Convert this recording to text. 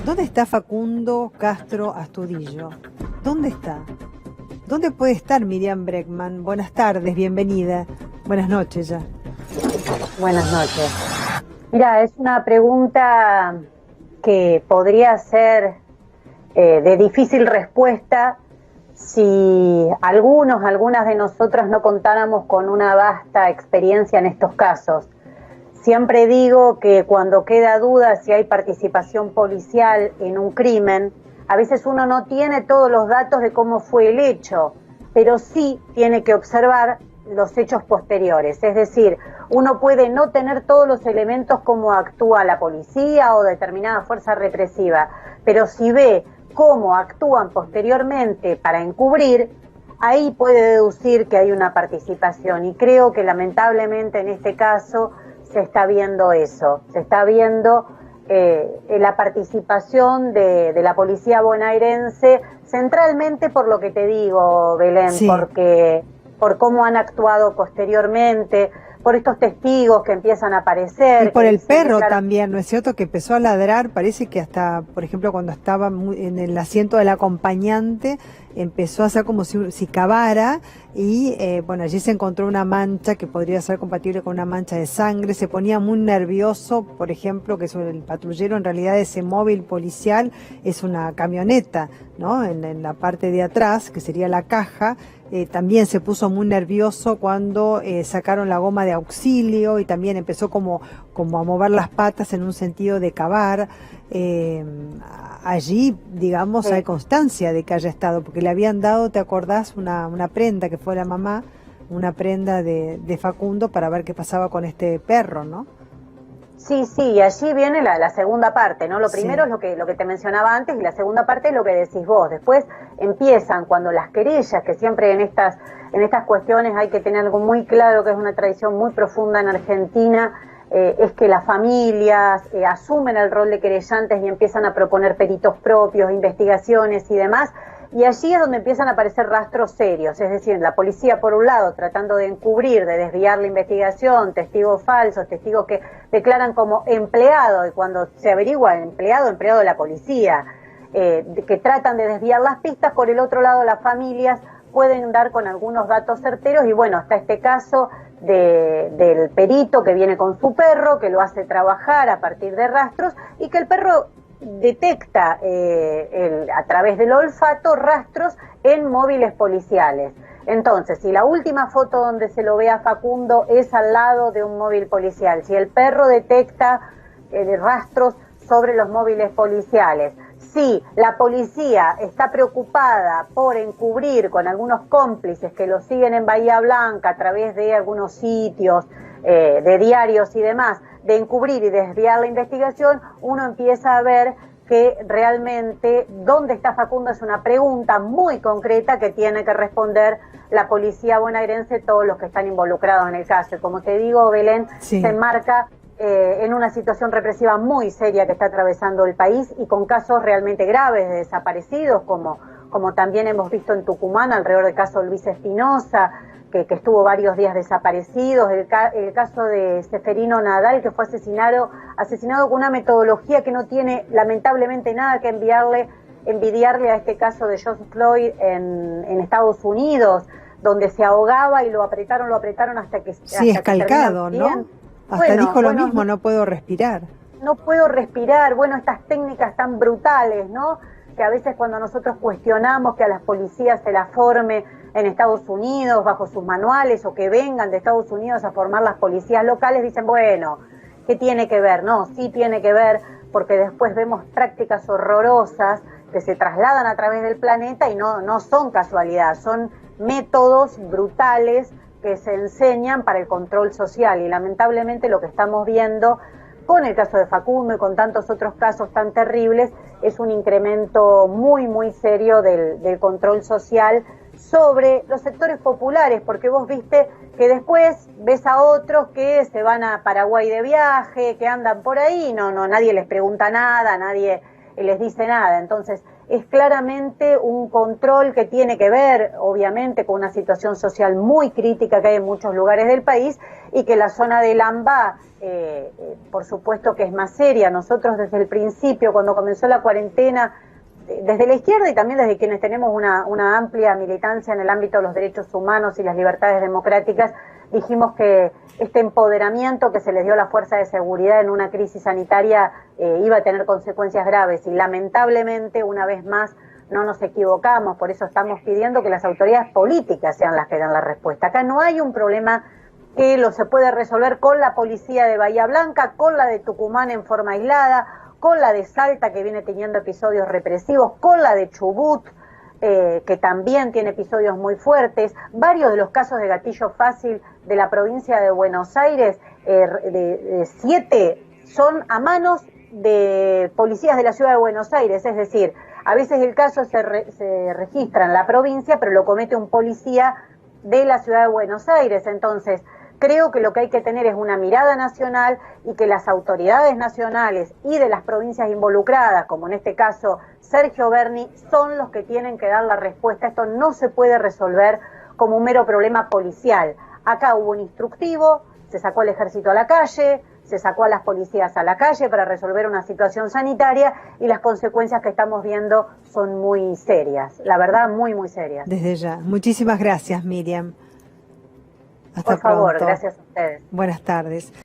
¿Dónde está Facundo Castro Astudillo? ¿Dónde está? ¿Dónde puede estar Miriam Bregman? Buenas tardes, bienvenida. Buenas noches ya. Buenas noches. Mira, es una pregunta que podría ser de difícil respuesta si algunas de nosotras no contáramos con una vasta experiencia en estos casos. Siempre digo que cuando queda duda si hay participación policial en un crimen, a veces uno no tiene todos los datos de cómo fue el hecho, pero sí tiene que observar los hechos posteriores. Es decir, uno puede no tener todos los elementos como actúa la policía o determinada fuerza represiva, pero si ve cómo actúan posteriormente para encubrir, ahí puede deducir que hay una participación. Y creo que lamentablemente en este caso se está viendo eso, se está viendo la participación de la policía bonaerense, centralmente por lo que te digo, Belén, Sí. por cómo han actuado posteriormente, por estos testigos que empiezan a aparecer. Y por el perro declaran... también, ¿no es cierto? Que empezó a ladrar, parece que hasta, por ejemplo, cuando estaba en el asiento del acompañante, empezó a hacer como si cavara y, bueno, allí se encontró una mancha que podría ser compatible con una mancha de sangre, se ponía muy nervioso, por ejemplo, que sobre el patrullero, en realidad ese móvil policial es una camioneta, ¿no? En la parte de atrás, que sería la caja, también se puso muy nervioso cuando sacaron la goma de auxilio y también empezó como a mover las patas en un sentido de cavar. Allí, digamos, hay constancia de que haya estado, porque le habían dado, ¿te acordás? Una prenda que fue la mamá, una prenda de Facundo para ver qué pasaba con este perro, ¿no? Sí, y allí viene la segunda parte, ¿no? Lo primero Sí. es lo que te mencionaba antes y la segunda parte es lo que decís vos. Después empiezan cuando las querellas, que siempre en estas cuestiones hay que tener algo muy claro, que es una tradición muy profunda en Argentina, es que las familias asumen el rol de querellantes y empiezan a proponer peritos propios, investigaciones y demás. Y allí es donde empiezan a aparecer rastros serios, es decir, la policía por un lado tratando de encubrir, de desviar la investigación, testigos falsos, testigos que declaran como empleado, y cuando se averigua empleado de la policía, que tratan de desviar las pistas. Por el otro lado, las familias pueden dar con algunos datos certeros y bueno, está este caso del perito que viene con su perro, que lo hace trabajar a partir de rastros y que el perro detecta a través del olfato rastros en móviles policiales. Entonces, si la última foto donde se lo ve a Facundo es al lado de un móvil policial, si el perro detecta rastros sobre los móviles policiales, si la policía está preocupada por encubrir con algunos cómplices que lo siguen en Bahía Blanca a través de algunos sitios, de diarios y demás, de encubrir y desviar la investigación, uno empieza a ver que realmente dónde está Facundo es una pregunta muy concreta que tiene que responder la policía bonaerense, todos los que están involucrados en el caso. Y como te digo, Belén, Sí. se enmarca en una situación represiva muy seria que está atravesando el país y con casos realmente graves de desaparecidos, como también hemos visto en Tucumán alrededor del caso de Luis Espinosa, que estuvo varios días desaparecidos, el caso de Seferino Nadal, que fue asesinado con una metodología que no tiene lamentablemente nada que envidiarle a este caso de George Floyd en Estados Unidos, donde se ahogaba y lo apretaron hasta que... Sí, escalcado, ¿no? Hasta dijo lo mismo, no puedo respirar. No puedo respirar, bueno, estas técnicas tan brutales, ¿no? Que a veces cuando nosotros cuestionamos que a las policías se las forme en Estados Unidos bajo sus manuales o que vengan de Estados Unidos a formar las policías locales, dicen, bueno, ¿qué tiene que ver? No, sí tiene que ver, porque después vemos prácticas horrorosas que se trasladan a través del planeta y no son casualidad, son métodos brutales que se enseñan para el control social y lamentablemente lo que estamos viendo con el caso de Facundo y con tantos otros casos tan terribles es un incremento muy, muy serio del control social sobre los sectores populares, porque vos viste que después ves a otros que se van a Paraguay de viaje, que andan por ahí, no, nadie les pregunta nada, nadie les dice nada. Entonces, es claramente un control que tiene que ver, obviamente, con una situación social muy crítica que hay en muchos lugares del país y que la zona del AMBA, por supuesto que es más seria. Nosotros desde el principio, cuando comenzó la cuarentena, desde la izquierda y también desde quienes tenemos una amplia militancia en el ámbito de los derechos humanos y las libertades democráticas, dijimos que este empoderamiento que se les dio a la fuerza de seguridad en una crisis sanitaria iba a tener consecuencias graves y lamentablemente una vez más no nos equivocamos, por eso estamos pidiendo que las autoridades políticas sean las que dan la respuesta. Acá no hay un problema que se puede resolver con la policía de Bahía Blanca, con la de Tucumán en forma aislada, con la de Salta que viene teniendo episodios represivos, con la de Chubut, que también tiene episodios muy fuertes. Varios de los casos de gatillo fácil de la provincia de Buenos Aires, 7 son a manos de policías de la ciudad de Buenos Aires, es decir, a veces el caso se registra en la provincia, pero lo comete un policía de la ciudad de Buenos Aires. Entonces, creo que lo que hay que tener es una mirada nacional y que las autoridades nacionales y de las provincias involucradas, como en este caso Sergio Berni, son los que tienen que dar la respuesta. Esto no se puede resolver como un mero problema policial. Acá hubo un instructivo, se sacó al ejército a la calle, se sacó a las policías a la calle para resolver una situación sanitaria y las consecuencias que estamos viendo son muy serias, la verdad muy, muy serias. Desde ya. Muchísimas gracias, Miriam. Hasta Por favor, pronto. gracias a ustedes. Buenas tardes.